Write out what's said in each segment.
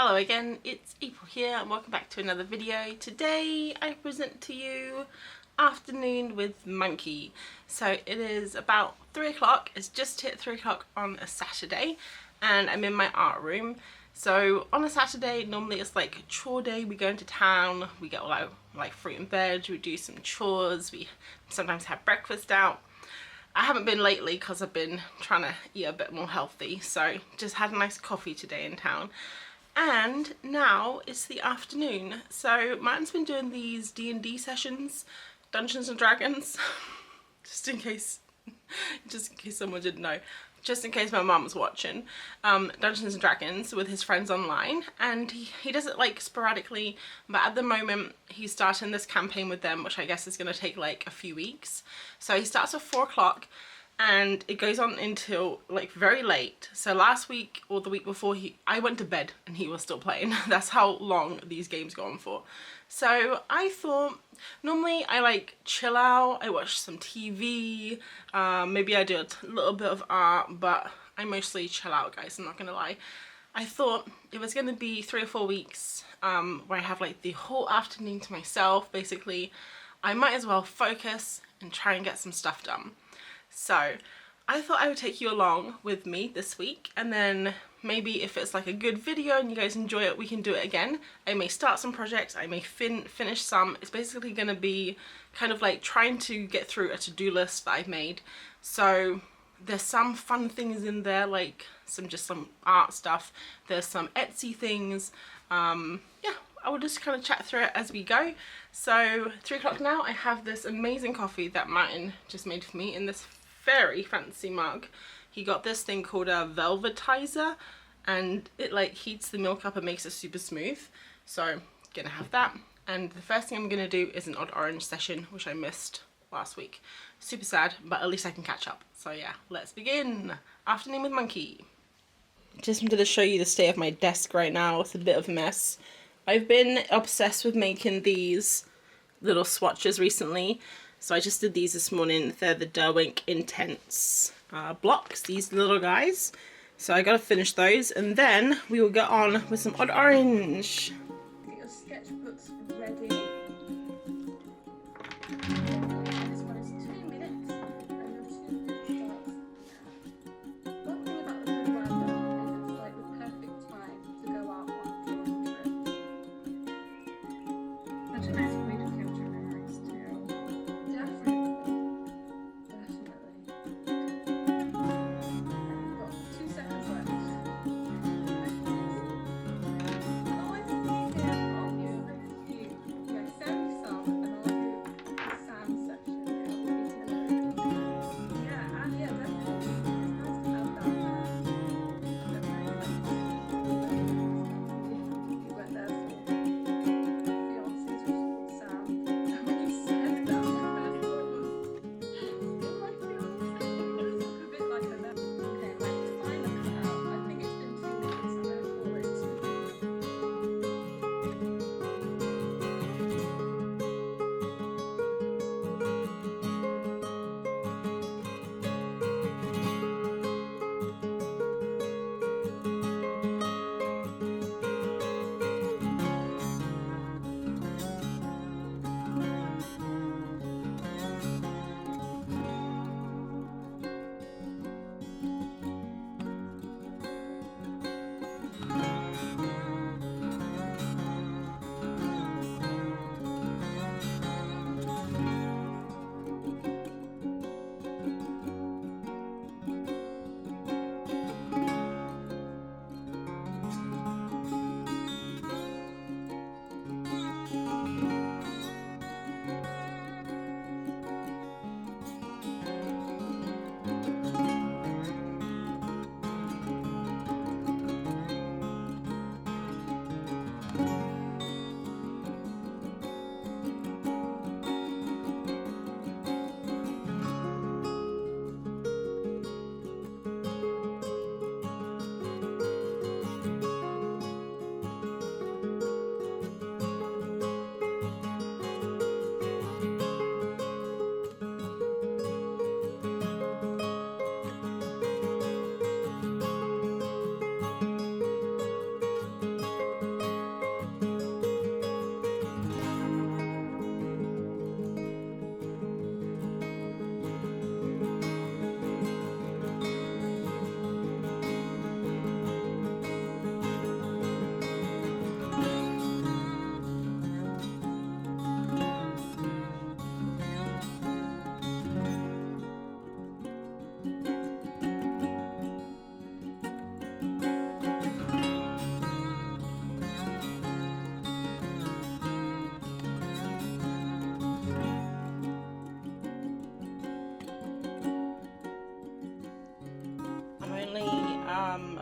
Hello again, it's April here and welcome back to another video. Today I present to you Afternoon with Monkey. So it is about 3 o'clock, it's just hit 3 o'clock on a Saturday and I'm in my art room. So on a Saturday normally it's like a chore day, we go into town, we get all like fruit and veg, we do some chores, we sometimes have breakfast out. I haven't been lately because I've been trying to eat a bit more healthy, so just had a nice coffee today in town. And now it's the afternoon, so Martin's been doing these D&D sessions, Dungeons and Dragons, just in case someone didn't know, just in case my mum was watching, Dungeons and Dragons with his friends online, and he does it like sporadically, but at the moment he's starting this campaign with them, which I guess is going to take like a few weeks. So he starts at 4 o'clock and it goes on until like very late. So last week or the week before I went to bed and he was still playing. That's how long these games go on for. So I thought, normally I like chill out, I watch some TV, maybe I do a little bit of art, but I mostly chill out, guys, I'm not gonna lie. I thought it was gonna be 3 or 4 weeks where I have like the whole afternoon to myself, basically. I might as well focus and try and get some stuff done. So I thought I would take you along with me this week, and then maybe if it's like a good video and you guys enjoy it, we can do it again. I may start some projects, I may finish some. It's basically going to be kind of like trying to get through a to-do list that I've made. So there's some fun things in there, like some art stuff. There's some Etsy things. Yeah, I will just kind of chat through it as we go. So 3 o'clock now, I have this amazing coffee that Martin just made for me in this very fancy mug. He got this thing called a velvetizer, and it like heats the milk up and makes it super smooth. So gonna have that, and the first thing I'm gonna do is an odd orange session, which I missed last week. Super sad, but at least I can catch up. So yeah, let's begin. Afternoon with Monkey. Just wanted to show you the state of my desk right now. It's a bit of a mess. I've been obsessed with making these little swatches recently. So I just did these this morning. They're the Derwent Intense blocks, these little guys. So I gotta finish those, and then we will get on with some odd orange. Get your sketchbooks ready. This one is 2 minutes, and you're 2 minutes starts. One thing about the memorandum is it's like the perfect time to go out on drawing trips. Such a nice way to capture memories too. Definitely. I've got 2 seconds left. Oh, I see him. Oh, you.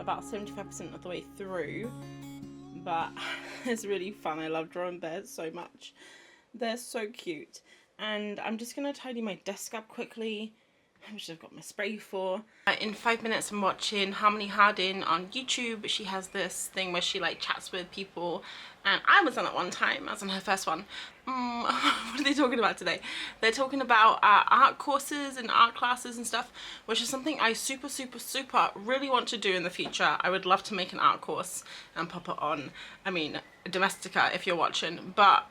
about 75% of the way through, but it's really fun. I love drawing bears so much. They're so cute. And I'm just going to tidy my desk up quickly, which I've got my spray for. In 5 minutes I'm watching Harmony Hardin on YouTube. She has this thing where she like chats with people, and I was on it one time. I was on her first one. What are they talking about today? They're talking about art courses and art classes and stuff, which is something I super really want to do in the future. I would love to make an art course and pop it on, I mean, Domestika if you're watching, but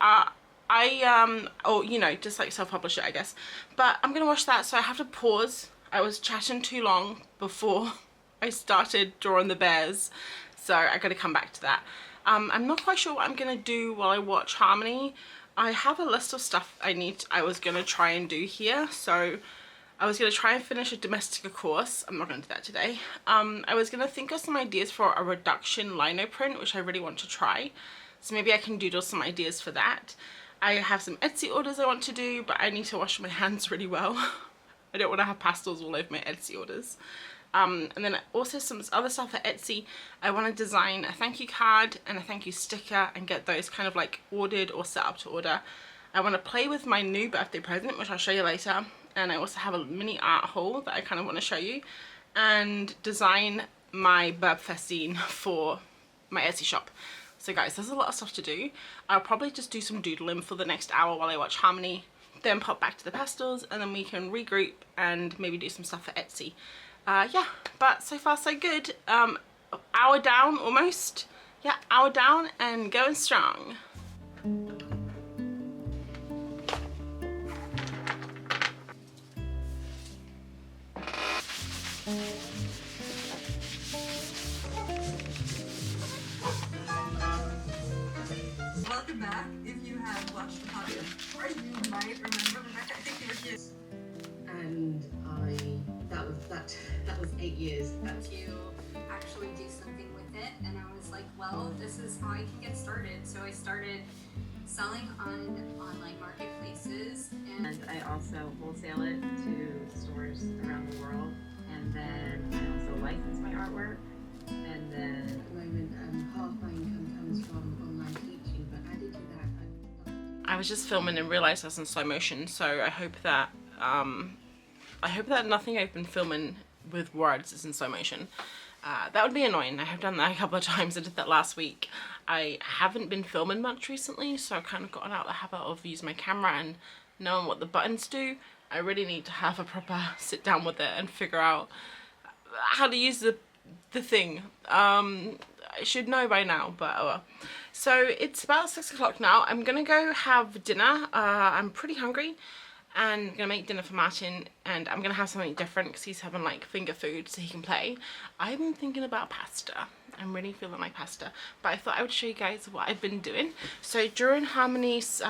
or you know, just like self-publish it, I guess. But I'm gonna watch that, so I have to pause. I was chatting too long before I started drawing the bears, so I gotta come back to that. I'm not quite sure what I'm gonna do while I watch Harmony. I have a list of stuff I was gonna try and do here. So I was gonna try and finish a Domestika course. I'm not gonna do that today. I was gonna think of some ideas for a reduction lino print, which I really want to try. So maybe I can doodle some ideas for that. I have some Etsy orders I want to do, but I need to wash my hands really well. I don't want to have pastels all over my Etsy orders. And then also some other stuff for Etsy. I want to design a thank you card and a thank you sticker and get those kind of like ordered or set up to order. I want to play with my new birthday present, which I'll show you later. And I also have a mini art haul that I kind of want to show you. And design my burp festine for my Etsy shop. So guys, there's a lot of stuff to do. I'll probably just do some doodling for the next hour while I watch Harmony, then pop back to the pastels, and then we can regroup and maybe do some stuff for Etsy. Yeah, but so far so good. Hour down almost. Yeah, hour down and going strong. Welcome back. If you have watched the podcast, or you might remember Rebecca, I think you were here. And that was 8 years. To actually do something with it, and I was like, well, this is how I can get started. So I started selling on online marketplaces, and I also wholesale it to stores around the world. And then I also license my artwork. And then at the moment, half my income comes from online teaching, but added to that, I was just filming and realised I was in slow motion, so I hope that nothing I've been filming with words is in slow motion. That would be annoying. I have done that a couple of times. I did that last week. I haven't been filming much recently, so I've kind of gotten out of the habit of using my camera and knowing what the buttons do. I really need to have a proper sit down with it and figure out how to use the thing. I should know by now, but oh well. So it's about 6 o'clock now. I'm gonna go have dinner. I'm pretty hungry, and I'm gonna make dinner for Martin, and I'm gonna have something different because he's having like finger food so he can play. I've been thinking about pasta. I'm really feeling like pasta, but I thought I would show you guys what I've been doing. So during Harmony's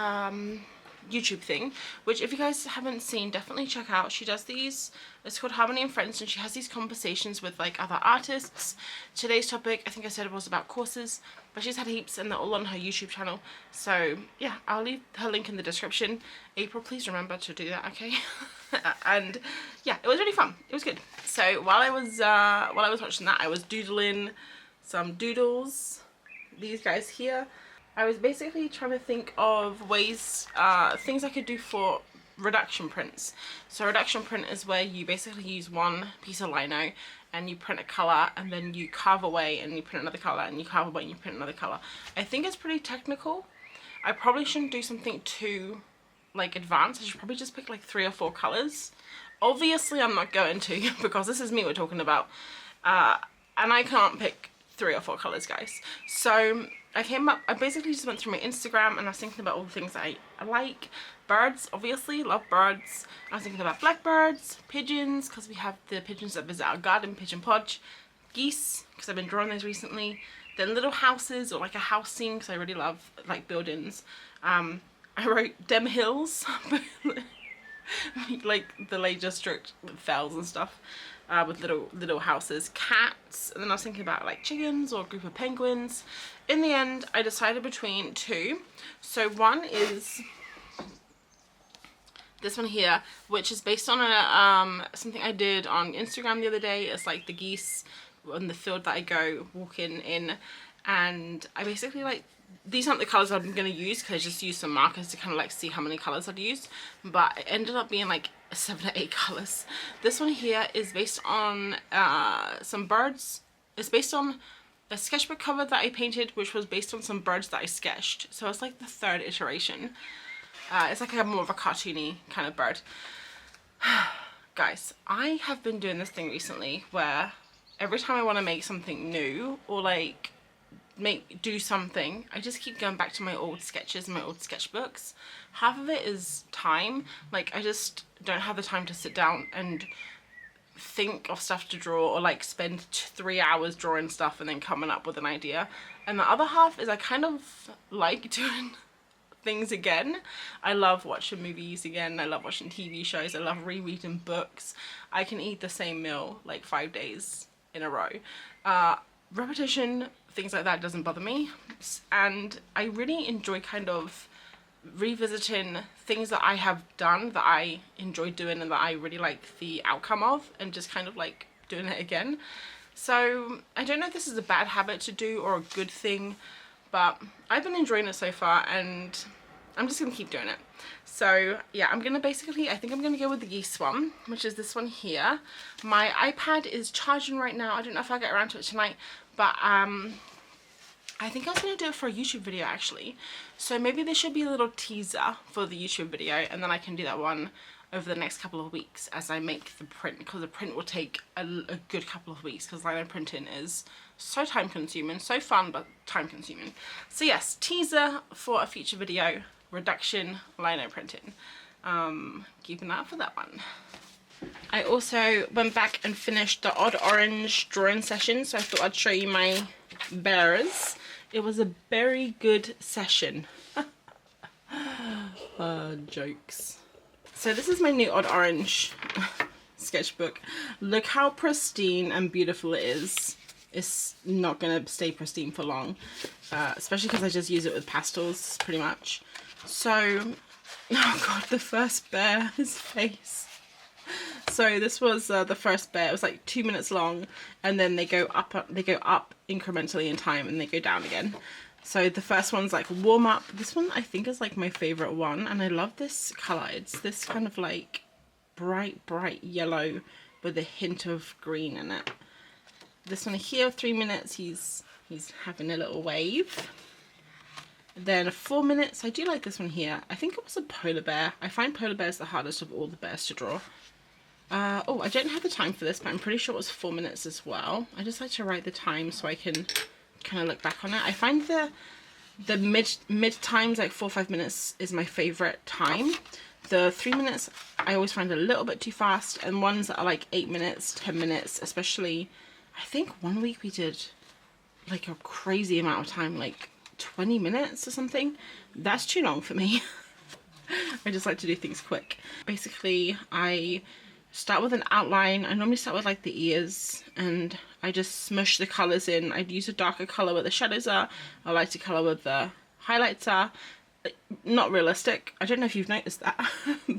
YouTube thing, which if you guys haven't seen, definitely check out. She does these, it's called Harmony and Friends, and she has these conversations with like other artists. Today's topic, I think I said, it was about courses, but she's had heaps and they're all on her YouTube channel. So yeah, I'll leave her link in the description. April, please remember to do that, okay? And yeah, it was really fun. It was good. So while I was watching that, I was doodling some doodles. These guys here. I was basically trying to think of ways, things I could do for reduction prints. So reduction print is where you basically use one piece of lino and you print a colour, and then you carve away and you print another colour, and you carve away and you print another colour. I think it's pretty technical. I probably shouldn't do something too like advanced. I should probably just pick like 3 or 4 colours. Obviously I'm not going to, because this is me we're talking about, and I can't pick 3 or 4 colours, guys. So I basically just went through my Instagram and I was thinking about all the things that I like. Birds, obviously, love birds. I was thinking about blackbirds, pigeons, because we have the pigeons that visit our garden, pigeon podge, geese, because I've been drawing those recently. Then little houses, or like a house scene, because I really love like buildings. I wrote dem hills, like the Lake District with fells and stuff. With little houses, cats, and then I was thinking about like chickens or a group of penguins. In the end, I decided between 2. So one is this one here, which is based on a something I did on Instagram the other day. It's like the geese on the field that I go walking in, and I basically like, these aren't the colours I'm going to use because I just used some markers to kind of like see how many colours I'd use, but it ended up being like 7 or 8 colours. This one here is based on some birds. It's based on a sketchbook cover that I painted, which was based on some birds that I sketched. So it's like the 3rd iteration. It's like a more of a cartoony kind of bird. Guys, I have been doing this thing recently where every time I want to make something new or like do something, I just keep going back to my old sketches and my old sketchbooks. Half of it is time, like I just don't have the time to sit down and think of stuff to draw, or like spend 3 hours drawing stuff and then coming up with an idea. And the other half is I kind of like doing things again. I love watching movies again, I love watching TV shows, I love rereading books. I can eat the same meal like 5 days in a row. Repetition, things like that doesn't bother me, and I really enjoy kind of revisiting things that I have done that I enjoy doing and that I really like the outcome of, and just kind of like doing it again. So I don't know if this is a bad habit to do or a good thing, but I've been enjoying it so far and I'm just gonna keep doing it. So yeah, I'm gonna basically, I think I'm gonna go with the yeast one, which is this one here. My iPad is charging right now. I don't know if I'll get around to it tonight, but I think I was going to do it for a YouTube video actually. So maybe there should be a little teaser for the YouTube video, and then I can do that one over the next couple of weeks as I make the print, because the print will take a good couple of weeks because lino printing is so time consuming, so fun but time consuming. So yes, teaser for a future video, reduction lino printing. Keep an eye out for that one. I also went back and finished the Odd Orange drawing session, so I thought I'd show you my bearers. It was a very good session. Jokes. So this is my new Odd Orange sketchbook. Look how pristine and beautiful it is. It's not gonna stay pristine for long, especially because I just use it with pastels pretty much. So, oh god, the first bear, his face. So this was the first bear. It was like 2 minutes long, and then they go up incrementally in time, and they go down again. So the first one's like warm up. This one I think is like my favorite one, and I love this color. It's this kind of like bright yellow with a hint of green in it. This one here, 3 minutes, he's having a little wave. Then 4 minutes, I do like this one here. I think it was a polar bear. I find polar bears the hardest of all the bears to draw. Oh, I don't have the time for this, but I'm pretty sure it was 4 minutes as well. I just like to write the time so I can kind of look back on it. I find the mid times, like 4 or 5 minutes, is my favorite time. The 3 minutes I always find a little bit too fast, and ones that are like 8 minutes, 10 minutes, especially, I think one week we did like a crazy amount of time, like 20 minutes or something. That's too long for me. I just like to do things quick. Basically, I start with an outline. I normally start with like the ears, and I just smush the colours in. I'd use a darker colour where the shadows are, a lighter colour where the highlights are. Not realistic. I don't know if you've noticed that,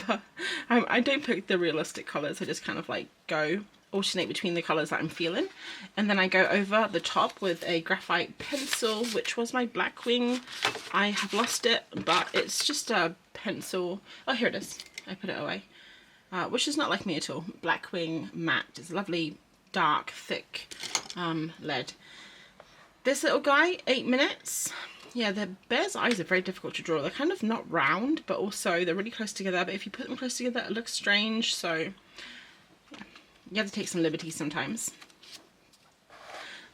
but I don't pick the realistic colours. I just kind of like alternate between the colours that I'm feeling, and then I go over the top with a graphite pencil, which was my Blackwing. I have lost it, but it's just a pencil. Oh, here it is. I put it away. Which is not like me at all. Blackwing matte. It's lovely, dark, thick lead. This little guy, 8 minutes. Yeah, the bear's eyes are very difficult to draw. They're kind of not round, but also they're really close together. But if you put them close together, it looks strange. So yeah, you have to take some liberties sometimes.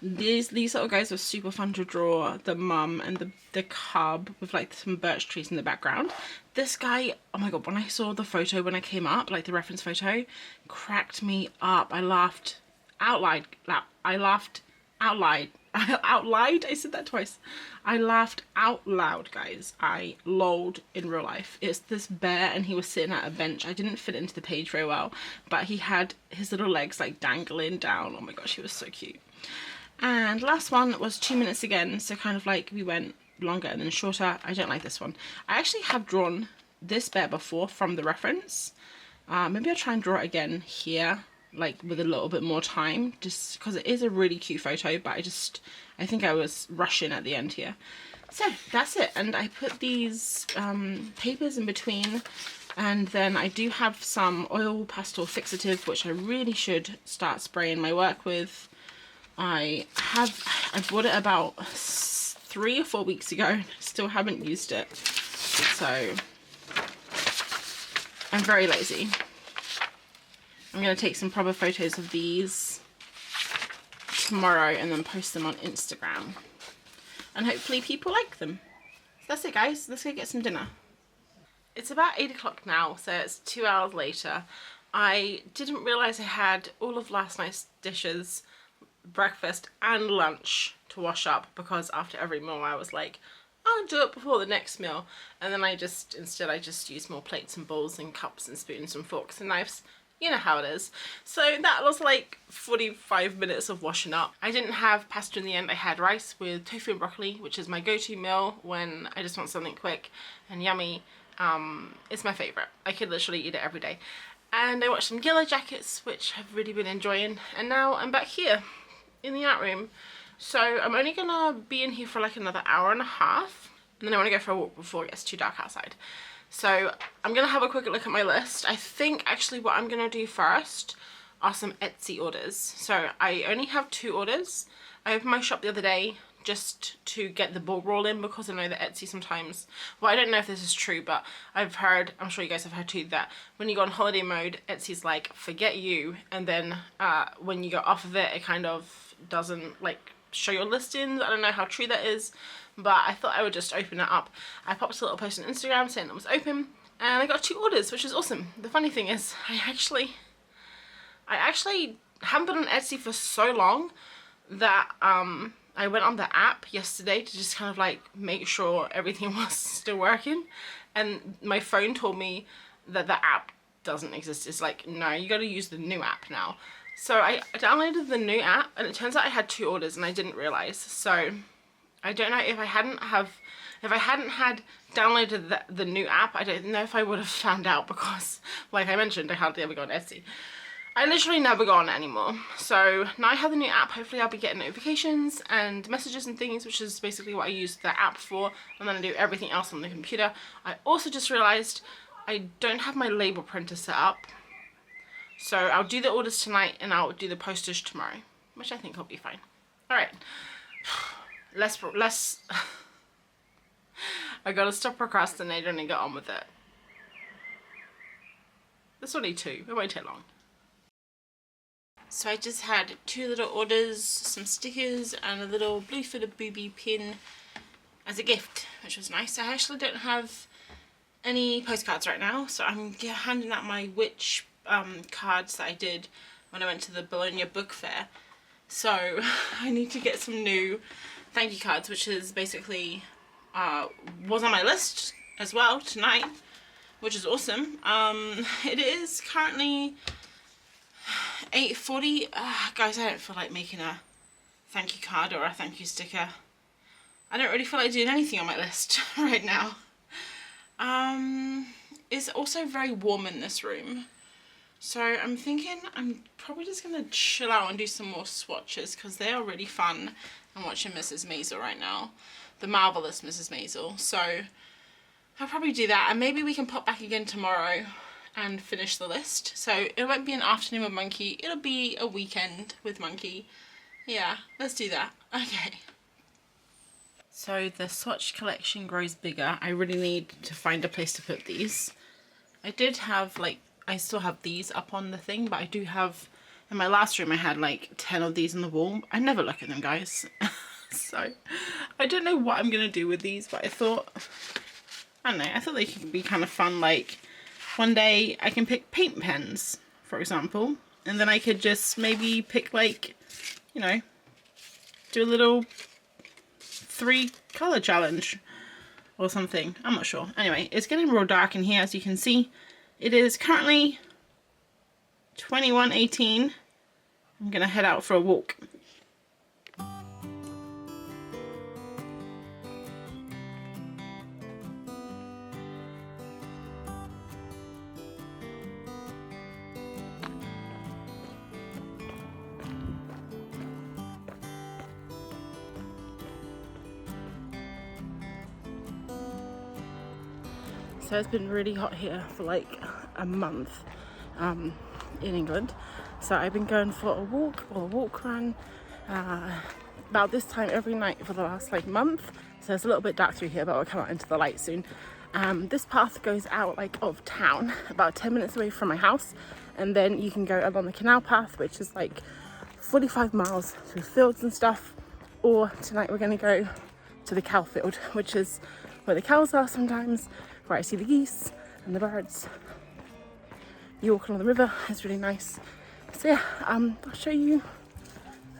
These little guys were super fun to draw. The mum and the cub with like some birch trees in the background. This guy, oh my god, when I saw the photo when I came up, like the reference photo, cracked me up. I laughed out loud. I laughed out loud. Out loud? I said that twice. I laughed out loud, guys. I lolled in real life. It's this bear, and he was sitting at a bench. I didn't fit into the page very well, but he had his little legs like dangling down. Oh my gosh, he was so cute. And last one was 2 minutes again, so kind of like we went longer and then shorter. I don't like this one. I actually have drawn this bear before from the reference. Maybe I'll try and draw it again here. like with a little bit more time, just because it is a really cute photo, but I think I was rushing at the end here. So that's it, and I put these papers in between, and then I do have some oil pastel fixative which I really should start spraying my work with. I bought it about 3 or 4 weeks ago, still haven't used it, so I'm very lazy. I'm going to take some proper photos of these tomorrow and then post them on Instagram. And hopefully people like them. So that's it, guys. Let's go get some dinner. It's about 8 o'clock now, so it's 2 hours later. I didn't realise I had all of last night's dishes, breakfast and lunch to wash up, because after every meal I was like, I'll do it before the next meal. And then instead I just used more plates and bowls and cups and spoons and forks and knives. You know how it is. So that was like 45 minutes of washing up. I didn't have pasta in the end. I had rice with tofu and broccoli, which is my go-to meal when I just want something quick and yummy. It's my favourite. I could literally eat it every day. And I watched some Yellow Jackets, which I've really been enjoying. And now I'm back here in the art room. So I'm only gonna be in here for like another hour and a half. And then I want to go for a walk before it gets too dark outside. So I'm going to have a quick look at my list. I think actually what I'm going to do first are some Etsy orders. So I only have 2 orders. I opened my shop the other day just to get the ball rolling, because I know that Etsy sometimes, well, I don't know if this is true, but I've heard, I'm sure you guys have heard too, that when you go on holiday mode, Etsy's like, forget you. And then when you go off of it, it kind of doesn't like show your listings. I don't know how true that is, but I thought I would just open it up. I popped a little post on Instagram saying it was open, and I got 2 orders, which is awesome. The funny thing is, I actually haven't been on Etsy for so long that I went on the app yesterday to just kind of like make sure everything was still working, and my phone told me that the app doesn't exist. It's like, no, you got to use the new app now. So I downloaded the new app, and it turns out I had 2 orders and I didn't realize. So I don't know if I hadn't had downloaded the new app, I don't know if I would have found out, because like I mentioned, I hardly ever go on Etsy. I literally never go on it anymore. So now I have the new app, hopefully I'll be getting notifications and messages and things, which is basically what I use the app for, and then I do everything else on the computer. I also just realized I don't have my label printer set up. So I'll do the orders tonight and I'll do the postage tomorrow, which I think will be fine. Alright, let's I gotta stop procrastinating and get on with it. There's only 2, it won't take long. So I just had 2 little orders, some stickers and a little blue fitted booby pin as a gift, which was nice. I actually don't have any postcards right now, so I'm handing out my witch cards that I did when I went to the Bologna book fair. So I need to get some new thank you cards, which is basically was on my list as well tonight, which is awesome. It is currently 8:40. Guys, I don't feel like making a thank you card or a thank you sticker. I don't really feel like doing anything on my list right now. It's also very warm in this room, so I'm thinking I'm probably just gonna chill out and do some more swatches, because they are really fun. I'm watching Mrs. Maisel right now, the marvelous Mrs. Maisel, so I'll probably do that, and maybe we can pop back again tomorrow and finish the list. So it won't be an afternoon with Monkey, it'll be a weekend with Monkey. Yeah, let's do that. Okay. So the swatch collection grows bigger. I really need to find a place to put these. I did have I still have these up on the thing, but I do have, in my last room I had like 10 of these on the wall. I never look at them, guys. So I don't know what I'm gonna do with these, but I thought they could be kind of fun. Like one day I can pick paint pens, for example, and then I could just maybe pick, like, you know, do a little 3 colour challenge or something. I'm not sure. Anyway, it's getting real dark in here, as you can see. It is currently 21:18. I'm gonna head out for a walk. So it's been really hot here for like a month in England. So I've been going for a walk or a walk run about this time every night for the last like month. So it's a little bit dark through here, but we'll come out into the light soon. This path goes out like of town, about 10 minutes away from my house, and then you can go along the canal path, which is like 45 miles through fields and stuff. Or tonight we're going to go to the cow field, which is where the cows are sometimes, where I see the geese and the birds. You walk along the river, it's really nice. So yeah, I'll show you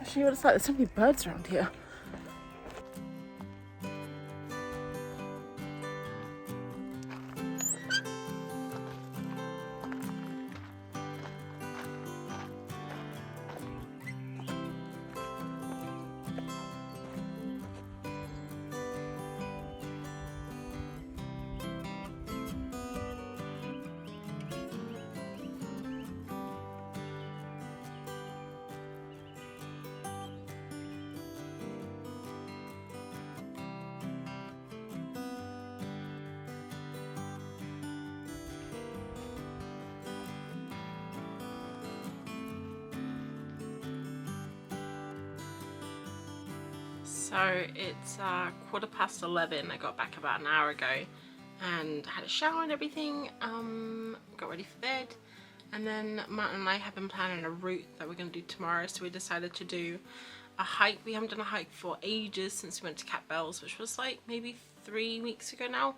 what it's like. There's so many birds around here. So it's 11:15. I got back about an hour ago and had a shower and everything, got ready for bed, and then Martin and I have been planning a route that we're going to do tomorrow, so we decided to do a hike. We haven't done a hike for ages since we went to Cat Bells, which was like maybe 3 weeks ago now,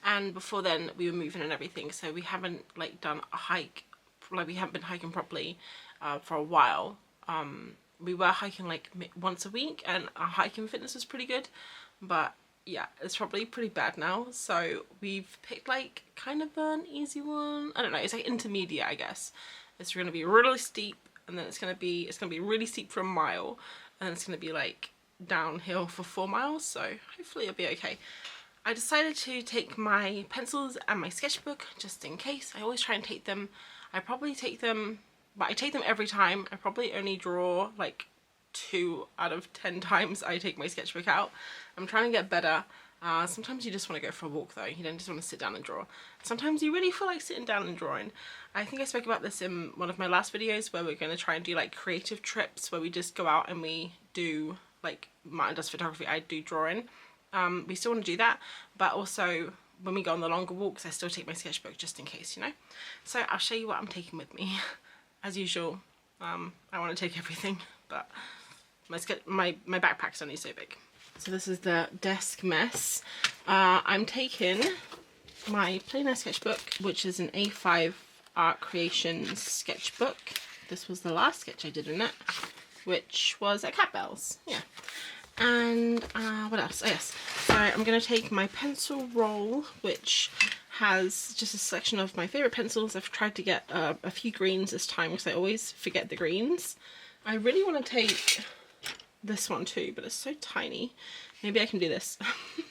and before then we were moving and everything, so we haven't like done a hike, like we haven't been hiking properly for a while. We were hiking like once a week and our hiking fitness was pretty good, but yeah, it's probably pretty bad now, so we've picked like kind of an easy one. I don't know, it's like intermediate, I guess. It's going to be really steep, and then it's going to be really steep for a mile, and then it's going to be like downhill for 4 miles, so hopefully it'll be okay. I decided to take my pencils and my sketchbook just in case. I always try and take them. I probably take them, but I take them every time. I probably only draw like 2 out of 10 times I take my sketchbook out. I'm trying to get better. Sometimes you just want to go for a walk though. You don't just want to sit down and draw. Sometimes you really feel like sitting down and drawing. I think I spoke about this in one of my last videos where we're going to try and do like creative trips where we just go out and we do, like Martin does photography, I do drawing. We still want to do that, but also when we go on the longer walks I still take my sketchbook just in case, you know. So I'll show you what I'm taking with me. As usual, I want to take everything, but my backpack's only so big. So this is the desk mess. I'm taking my plein air sketchbook, which is an A5 Art Creations sketchbook. This was the last sketch I did in it, which was at Cat Bells, yeah. And what else? Oh yes, so I'm going to take my pencil roll, which has just a selection of my favourite pencils. I've tried to get a few greens this time because I always forget the greens. I really want to take this one too, but it's so tiny. Maybe I can do this.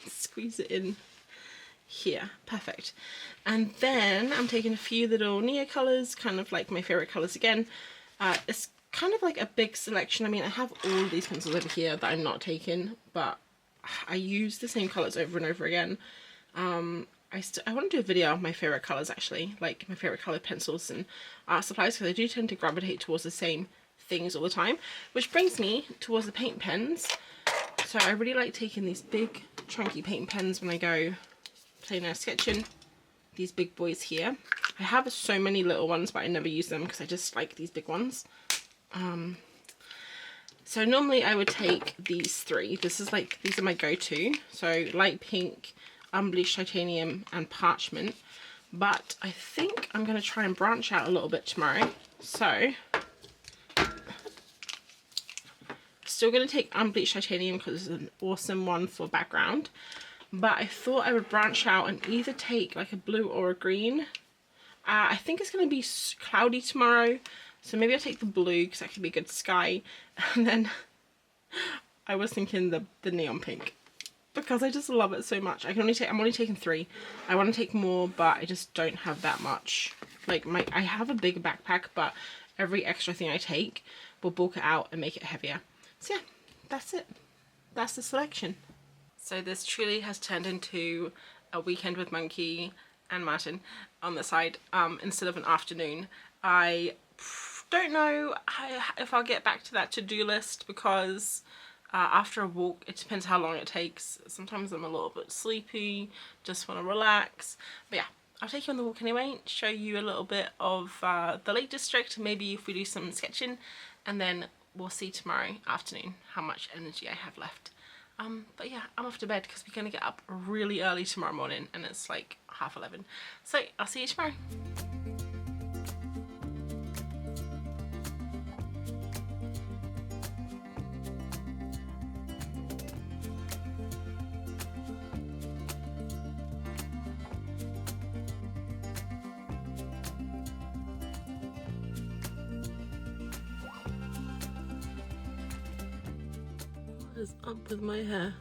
Squeeze it in here. Perfect. And then I'm taking a few little Neo colours, kind of like my favourite colours again. It's kind of like a big selection. I mean, I have all these pencils over here that I'm not taking, but I use the same colours over and over again. I want to do a video of my favourite colours actually, like my favourite coloured pencils and art supplies, because I do tend to gravitate towards the same things all the time, which brings me towards the paint pens. So I really like taking these big chunky paint pens when I go plein air sketching, these big boys here. I have so many little ones but I never use them because I just like these big ones. So normally I would take these 3. These are my go-to, so light pink, unbleached titanium and parchment, but I think I'm going to try and branch out a little bit tomorrow. So still going to take unbleached titanium because it's an awesome one for background, but I thought I would branch out and either take like a blue or a green. I think it's going to be cloudy tomorrow, so maybe I'll take the blue because that could be good sky, and then I was thinking the neon pink because I just love it so much. I'm only taking 3. I want to take more, but I just don't have that much. Like I have a bigger backpack, but every extra thing I take will bulk it out and make it heavier. So yeah, that's it. That's the selection. So this truly has turned into a weekend with Monkey, and Martin on the side instead of an afternoon. I don't know if I'll get back to that to-do list because after a walk, it depends how long it takes. Sometimes I'm a little bit sleepy, just want to relax. But yeah, I'll take you on the walk anyway, show you a little bit of the Lake District, maybe if we do some sketching, and then we'll see tomorrow afternoon how much energy I have left. But yeah, I'm off to bed because we're going to get up really early tomorrow morning and it's like 11:30. So I'll see you tomorrow. What is up with my hair?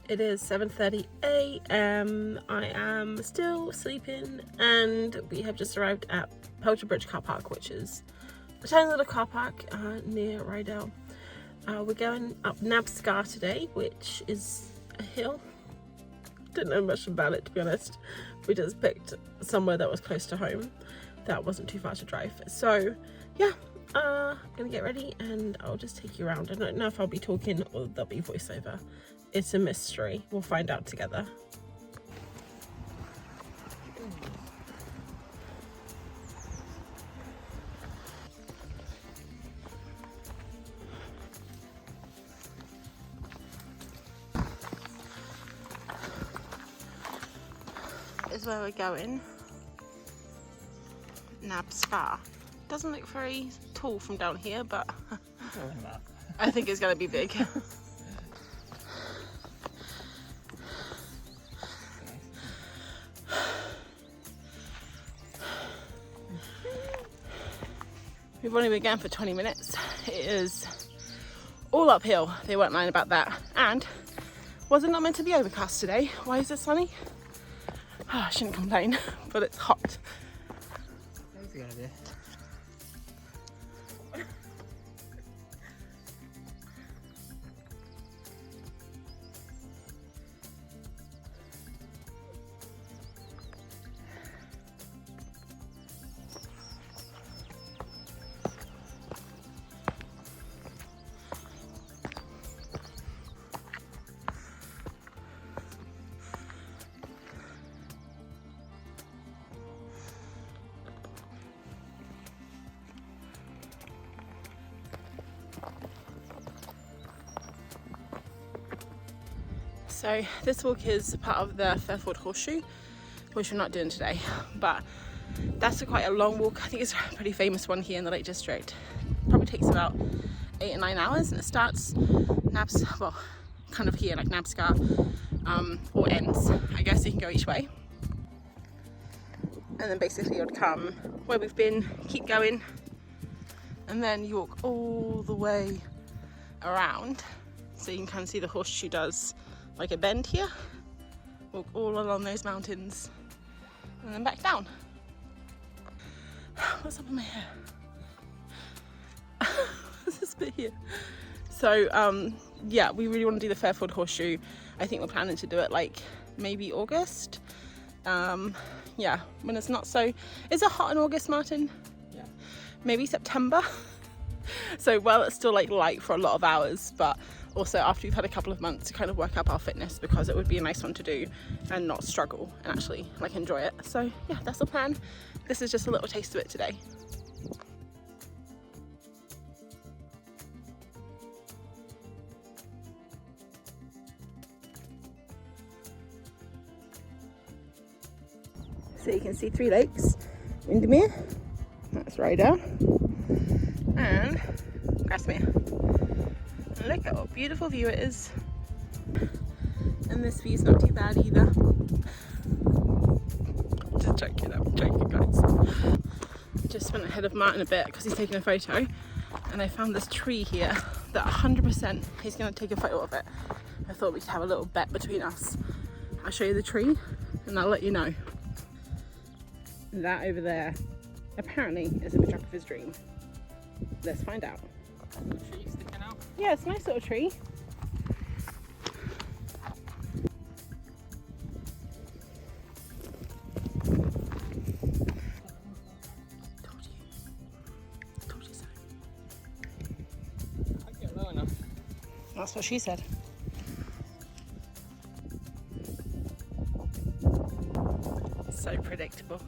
It is 7:30 AM. I am still sleeping and we have just arrived at Pelter Bridge car park, which is a tiny little car park near Rydell. We're going up Nab Scar today, which is a hill. Didn't know much about it, to be honest. We just picked somewhere that was close to home that wasn't too far to drive. So yeah, I'm gonna get ready and I'll just take you around. I don't know if I'll be talking or there'll be voiceover. It's a mystery. We'll find out together. Is where we're going. Nab Scar. Doesn't look very tall from down here, but I think it's gonna be big. We've only been going for 20 minutes. It is all uphill. They weren't lying about that. And was it not meant to be overcast today? Why is it sunny? Oh, I shouldn't complain, but it's hot. That's a good idea. So this walk is part of the Fairfield Horseshoe, which we're not doing today, but that's quite a long walk. I think it's a pretty famous one here in the Lake District. Probably takes about 8 or 9 hours, and it starts well, kind of here, like Nab Scar, or ends. I guess you can go each way. And then basically you'd come where we've been, keep going, and then you walk all the way around. So you can kind of see the horseshoe does like a bend here, walk all along those mountains and then back down. What's up with my hair? What's this bit here? So yeah, we really want to do the Fairfield Horseshoe. I think we're planning to do it like maybe August. Yeah, when it's not so, is it hot in August, Martin? Yeah. Maybe September. So well, it's still like light for a lot of hours, but also after we've had a couple of months to kind of work up our fitness, because it would be a nice one to do and not struggle and actually like enjoy it. So yeah, that's the plan. This is just a little taste of it today. So you can see 3 lakes, Windermere, that's Rydell, and Grasmere. And look at what beautiful view it is. And this view's not too bad either. Just joking, I'm joking guys. Just went ahead of Martin a bit because he's taking a photo, and I found this tree here that 100% he's going to take a photo of it. I thought we could have a little bet between us. I'll show you the tree and I'll let you know. That over there apparently is a photographer's his dream. Let's find out. Tree sticking out. Yeah, it's a nice little tree. That's what she said. So predictable.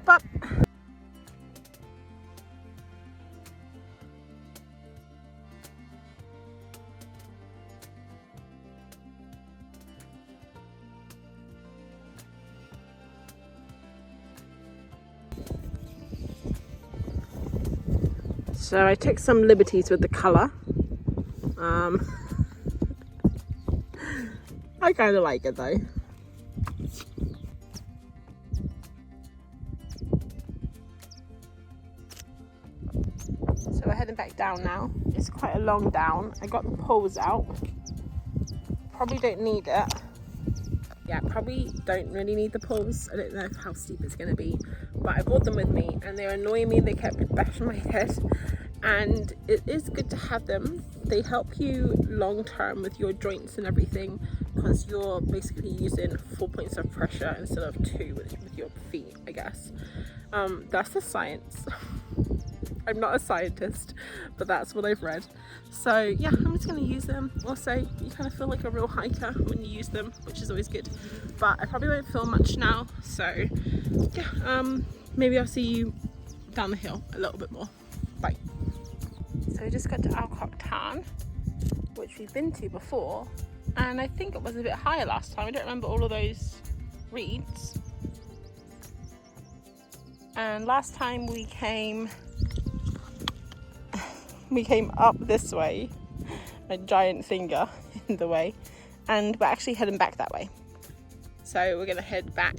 But so I took some liberties with the colour. I kind of like it though. So we're heading back down now. It's quite a long down. I got the poles out. Probably don't need it. Yeah, probably don't really need the poles. I don't know how steep it's going to be, but I brought them with me and they're annoying me. They kept bashing my head, and it is good to have them. They help you long term with your joints and everything, because you're basically using 4 points of pressure instead of 2 with your feet, I guess. That's the science. I'm not a scientist, but that's what I've read. So yeah, I'm just going to use them. Also, you kind of feel like a real hiker when you use them, which is always good. But I probably won't film much now. So yeah, maybe I'll see you down the hill a little bit more. Bye. So we just got to Alcock Town, which we've been to before. And I think it was a bit higher last time. I don't remember all of those reeds. And last time we came up this way, a giant finger in the way, and we're actually heading back that way. So we're gonna head back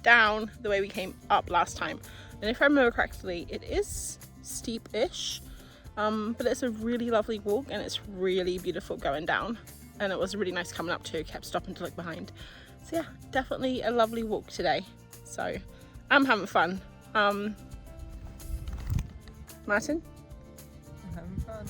down the way we came up last time. And if I remember correctly, it is steep-ish, but it's a really lovely walk and it's really beautiful going down. And it was really nice coming up too, kept stopping to look behind. So yeah, definitely a lovely walk today. So I'm having fun. Martin? I'm having fun.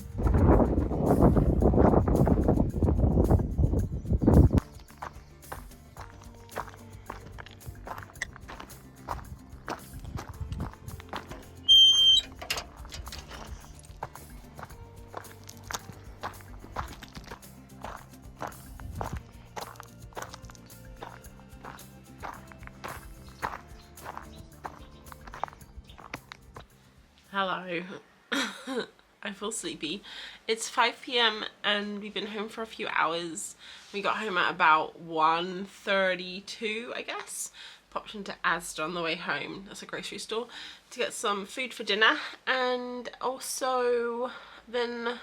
Hello. I feel sleepy. It's 5 p.m. and we've been home for a few hours. We got home at about 1:32, I guess. Popped into Asda on the way home. That's a grocery store, to get some food for dinner, and also then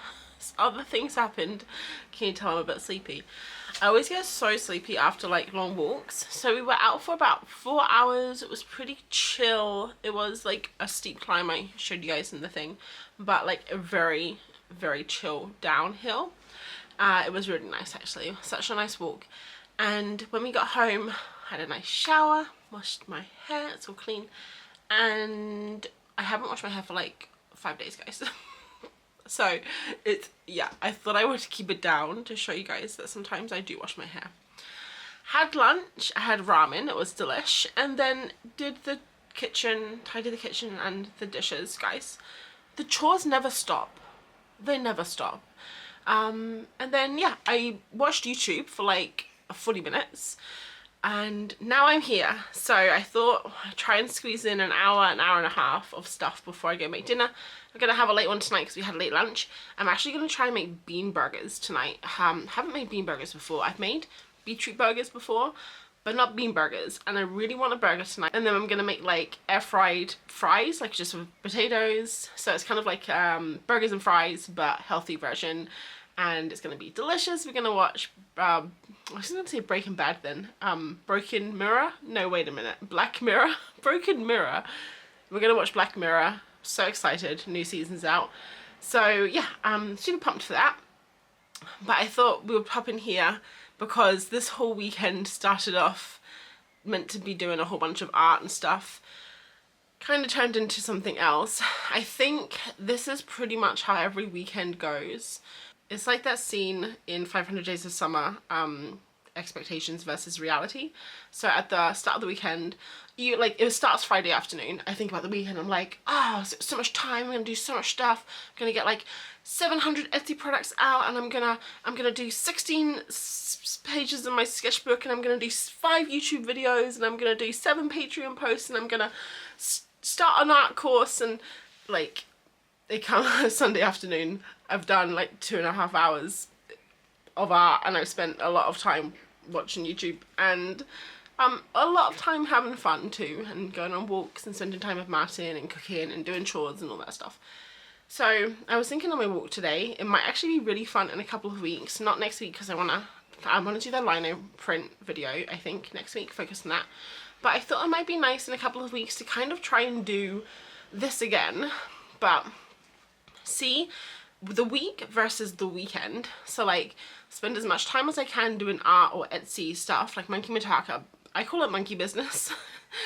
other things happened. Can you tell I'm a bit sleepy? I always get so sleepy after like long walks. So we were out for about 4 hours. It was pretty chill. It was like a steep climb I showed you guys in the thing, but like a very, very chill downhill. It was really nice actually. Such a nice walk. And when we got home, I had a nice shower, washed my hair, it's all clean, and I haven't washed my hair for like 5 days, guys. So it's, yeah, I thought I would keep it down to show you guys that sometimes I do wash my hair. Had lunch, I had ramen, it was delish, and then did the kitchen, tidied the kitchen and the dishes, guys. The chores never stop. They never stop. And then yeah, I watched YouTube for like 40 minutes. And now I'm here, so I thought I'd try and squeeze in an hour and a half of stuff before I go make dinner. I'm gonna have a late one tonight because we had a late lunch. I'm actually gonna try and make bean burgers tonight. Haven't made bean burgers before. I've made beetroot burgers before, but not bean burgers, and I really want a burger tonight. And then I'm gonna make like air fried fries, like just with potatoes, so it's kind of like burgers and fries but healthy version. And it's gonna be delicious. We're gonna watch I was gonna say Breaking Bad then. Broken Mirror? No, wait a minute. Black Mirror? Broken Mirror. We're gonna watch Black Mirror. So excited. New season's out. So yeah, I'm super pumped for that. But I thought we would pop in here because this whole weekend started off meant to be doing a whole bunch of art and stuff. Kind of turned into something else. I think this is pretty much how every weekend goes. It's like that scene in 500 Days of Summer, expectations versus reality. So at the start of the weekend, it starts Friday afternoon. I think about the weekend, I'm like, oh, so much time, I'm gonna do so much stuff. I'm gonna get like 700 Etsy products out, and I'm gonna do 16 pages in my sketchbook, and I'm gonna do 5 YouTube videos, and I'm gonna do 7 Patreon posts, and I'm gonna start an art course. And like, it comes Sunday afternoon, I've done like 2.5 hours of art, and I've spent a lot of time watching YouTube, and a lot of time having fun too, and going on walks and spending time with Martin and cooking and doing chores and all that stuff. So I was thinking on my walk today, it might actually be really fun in a couple of weeks, not next week because I wanna do the lino print video, I think next week, focus on that. But I thought it might be nice in a couple of weeks to kind of try and do this again, but see the week versus the weekend. So like, spend as much time as I can doing art or Etsy stuff like monkeymintaka. I call it monkey business.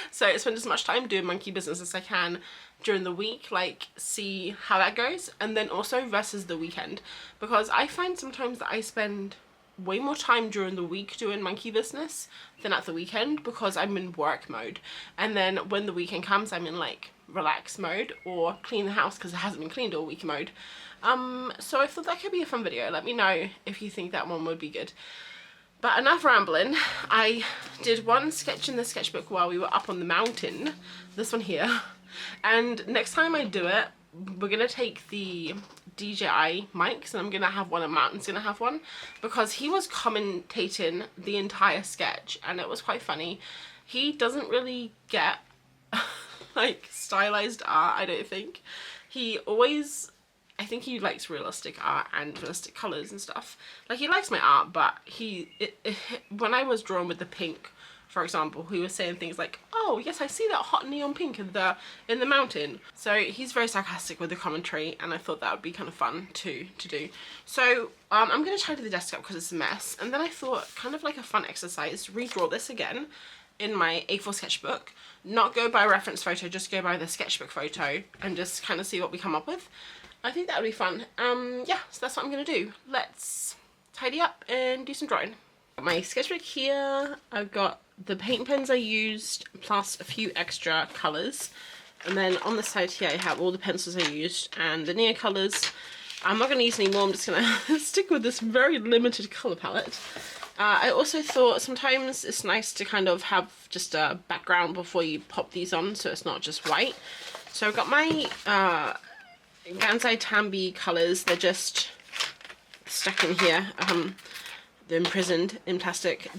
So I spend as much time doing monkey business as I can during the week, like see how that goes. And then also versus the weekend, because I find sometimes that I spend way more time during the week doing monkey business than at the weekend, because I'm in work mode, and then when the weekend comes I'm in like relax mode or clean the house because it hasn't been cleaned all week mode. So I thought that could be a fun video. Let me know if you think that one would be good. But enough rambling. I did one sketch in the sketchbook while we were up on the mountain, this one here, and next time I do it, we're gonna take the DJI mics, and I'm gonna have one, and Martin's gonna have one, because he was commentating the entire sketch and it was quite funny. He doesn't really get like stylized art, I don't think. I think he likes realistic art and realistic colours and stuff. Like, he likes my art, but when I was drawn with the pink, for example, he was saying things like, oh yes, I see that hot neon pink in the mountain. So he's very sarcastic with the commentary, and I thought that would be kind of fun to do. So I'm going to tidy the desk up because it's a mess, and then I thought, kind of like a fun exercise, redraw this again in my A4 sketchbook. Not go by reference photo, just go by the sketchbook photo and just kind of see what we come up with. I think that would be fun. Yeah, so that's what I'm going to do. Let's tidy up and do some drawing. My sketchbook here, I've got the paint pens I used plus a few extra colours, and then on the side here I have all the pencils I used and the Neo colours. I'm not going to use any more, I'm just going to stick with this very limited colour palette. I also thought sometimes it's nice to kind of have just a background before you pop these on, so it's not just white. So I've got my Gansai Tambi colours, they're just stuck in here. They're imprisoned in plastic.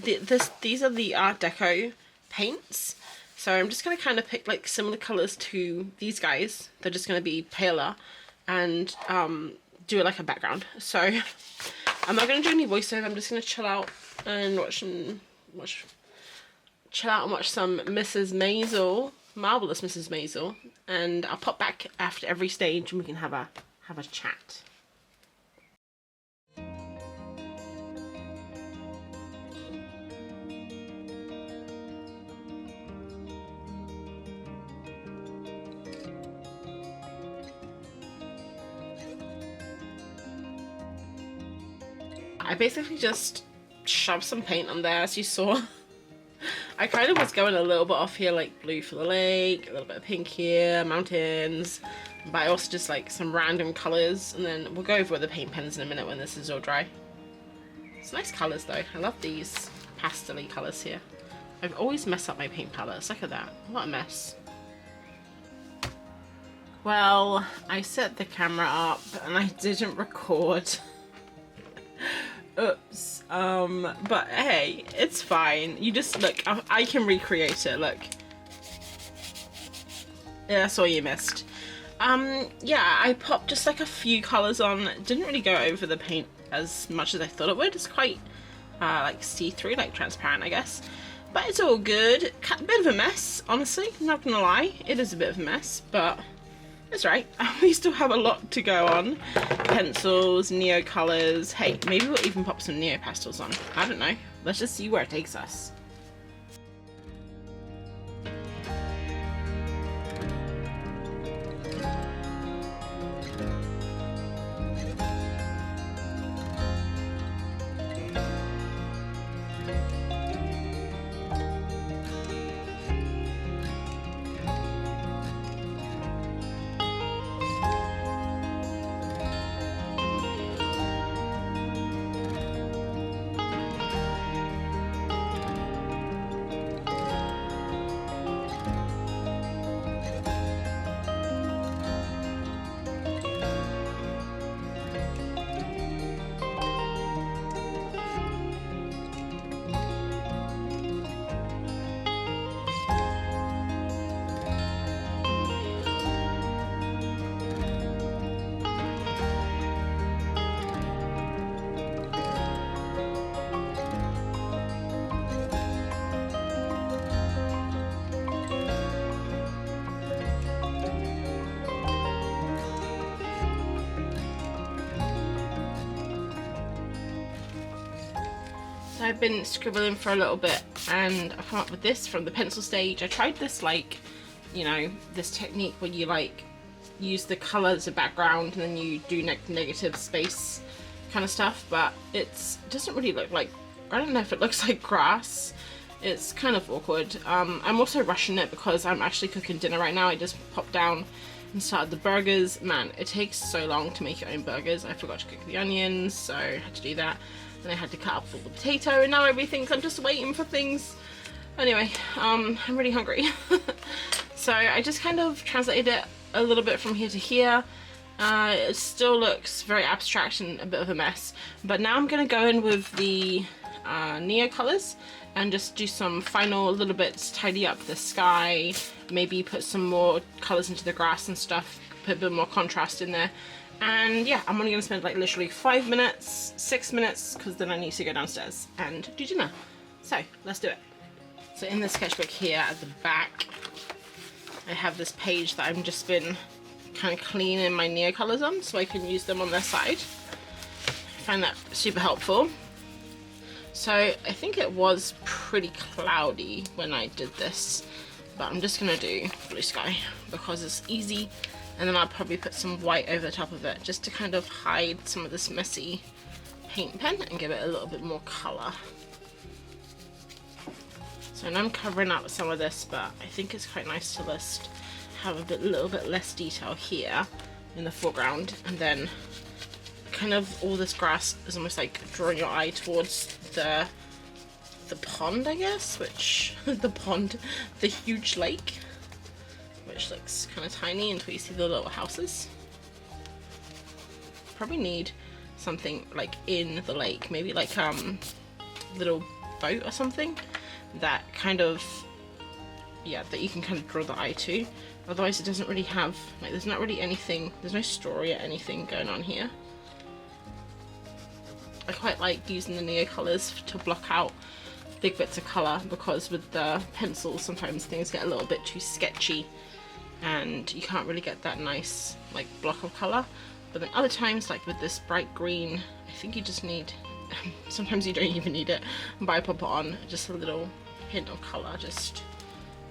These are the Art Deco paints. So I'm just going to kind of pick like similar colours to these guys. They're just going to be paler, and do it like a background. So I'm not going to do any voiceover. I'm just going to chill out and watch some Mrs. Maisel, Marvelous Mrs. Maisel, and I'll pop back after every stage and we can have a chat. I basically just shoved some paint on there, as you saw. I kind of was going a little bit off here, like blue for the lake, a little bit of pink here, mountains, but I also just like some random colours, and then we'll go over with the paint pens in a minute when this is all dry. It's nice colours though. I love these pastel-y colours here. I've always messed up my paint palettes. Look at that. What a mess. Well, I set the camera up and I didn't record. Oops. But hey, it's fine. You just look, I can recreate it, look. Yeah, that's all you missed. Yeah, I popped just like a few colours on. Didn't really go over the paint as much as I thought it would. It's quite like see-through, like transparent, I guess. But it's all good. A bit of a mess, honestly, not gonna lie. It is a bit of a mess, but it's right. We still have a lot to go on. Pencils, Neo colours. Hey, maybe we'll even pop some Neo pastels on. I don't know. Let's just see where it takes us. So I've been scribbling for a little bit and I've come up with this from the pencil stage. I tried this, like, you know, this technique where you like use the colour as a background and then you do negative space kind of stuff, but it doesn't really look like, I don't know if it looks like grass. It's kind of awkward. I'm also rushing it because I'm actually cooking dinner right now. I just popped down and started the burgers. Man, it takes so long to make your own burgers. I forgot to cook the onions, so I had to do that. Then I had to cut up all the potato, and now everything's, I'm just waiting for things. Anyway, I'm really hungry. So I just kind of translated it a little bit from here to here. It still looks very abstract and a bit of a mess, but now I'm going to go in with the Neo colors and just do some final little bits, tidy up the sky, maybe put some more colors into the grass and stuff, put a bit more contrast in there. And yeah, I'm only going to spend like literally 5 minutes, 6 minutes, because then I need to go downstairs and do dinner. So let's do it. So in the sketchbook here at the back, I have this page that I've just been kind of cleaning my Neo colors on so I can use them on their side. I find that super helpful. So I think it was pretty cloudy when I did this, but I'm just gonna do blue sky because it's easy, and then I'll probably put some white over the top of it just to kind of hide some of this messy paint pen and give it a little bit more color. So I'm covering up some of this, but I think it's quite nice to just have a little bit less detail here in the foreground, and then kind of all this grass is almost like drawing your eye towards the pond, I guess, which the huge lake, which looks kind of tiny until you see the little houses. Probably need something like in the lake, maybe like little boat or something that kind of, yeah, that you can kind of draw the eye to. Otherwise it doesn't really have, like, there's not really anything, there's no story or anything going on here. I quite like using the Neo colors to block out big bits of color, because with the pencils sometimes things get a little bit too sketchy and you can't really get that nice like block of color. But then other times, like with this bright green, I think you just need, sometimes you don't even need it, but I pop it on just a little hint of color, just,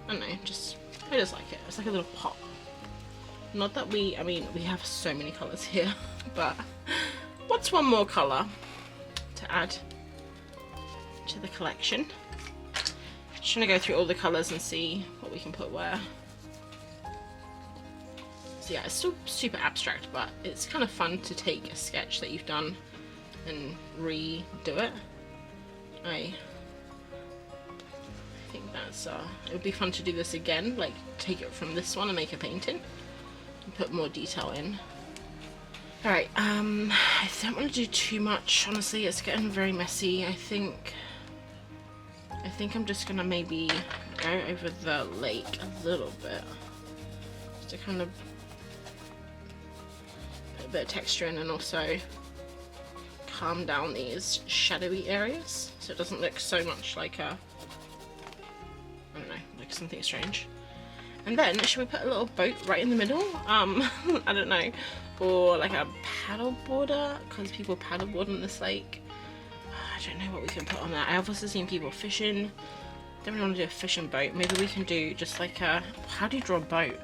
I don't know, just, I just like it. It's like a little pop. Not that I mean we have so many colors here, but what's one more color to add to the collection? Just trying to go through all the colors and see what we can put where. So yeah, it's still super abstract, but it's kind of fun to take a sketch that you've done and redo it. I think that's it would be fun to do this again, like take it from this one and make a painting and put more detail in. Alright, I don't want to do too much, honestly. It's getting very messy. I think I'm just gonna maybe go over the lake a little bit, just to kind of put a bit of texture in and also calm down these shadowy areas so it doesn't look so much like a, I don't know, like something strange. And then should we put a little boat right in the middle? I don't know, or like a paddle boarder, because people paddleboard on this lake. I don't know what we can put on that. I've also seen people fishing. Don't really want to do a fishing boat. Maybe we can do just like a, how do you draw a boat?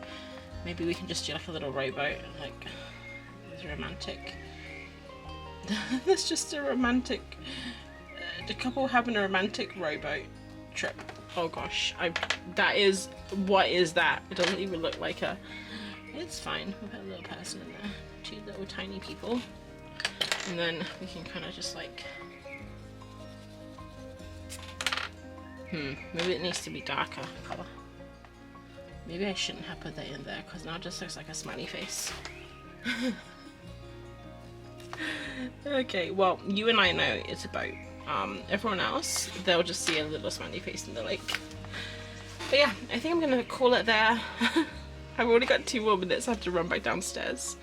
Maybe we can just do like a little rowboat, like it's romantic. That's just a romantic, the couple having a romantic rowboat trip. Oh gosh, that is, what is that? It doesn't even look like a, it's fine. We'll put a little person in there, 2 little tiny people, and then we can kind of just like, maybe it needs to be darker color. Maybe I shouldn't have put that in there, because now it just looks like a smiley face. Okay, well, you and I know it's a boat. Everyone else, they'll just see a little smiley face in the lake. But yeah, I think I'm gonna call it there. I've already got 2 more minutes. I have to run back downstairs,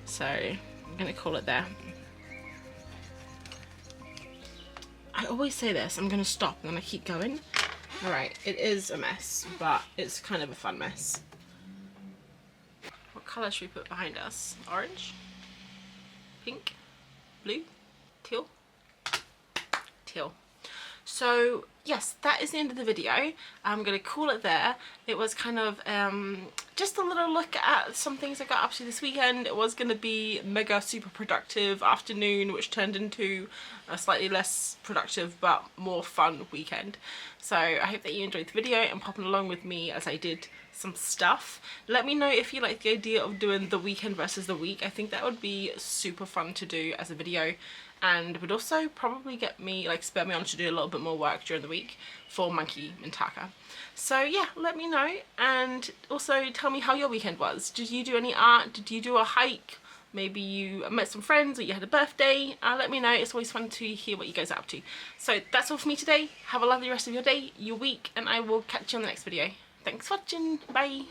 so I'm gonna call it there. I always say this, I'm gonna stop and then I keep going. Alright, it is a mess, but it's kind of a fun mess. What colour should we put behind us? Orange? Pink? Blue? Teal? Teal. So yes, that is the end of the video. I'm gonna call it there. It was kind of just a little look at some things I got up to this weekend. It was gonna be mega super productive afternoon, which turned into a slightly less productive but more fun weekend. So I hope that you enjoyed the video and popping along with me as I did some stuff. Let me know if you like the idea of doing the weekend versus the week. I think that would be super fun to do as a video, and would also probably get me, like, spur me on to do a little bit more work during the week for monkeymintaka. So yeah, let me know, and also tell me how your weekend was. Did you do any art? Did you do a hike? Maybe you met some friends, or you had a birthday. Let me know. It's always fun to hear what you guys are up to. So that's all for me today. Have a lovely rest of your day, your week, and I will catch you on the next video. Thanks for watching. Bye.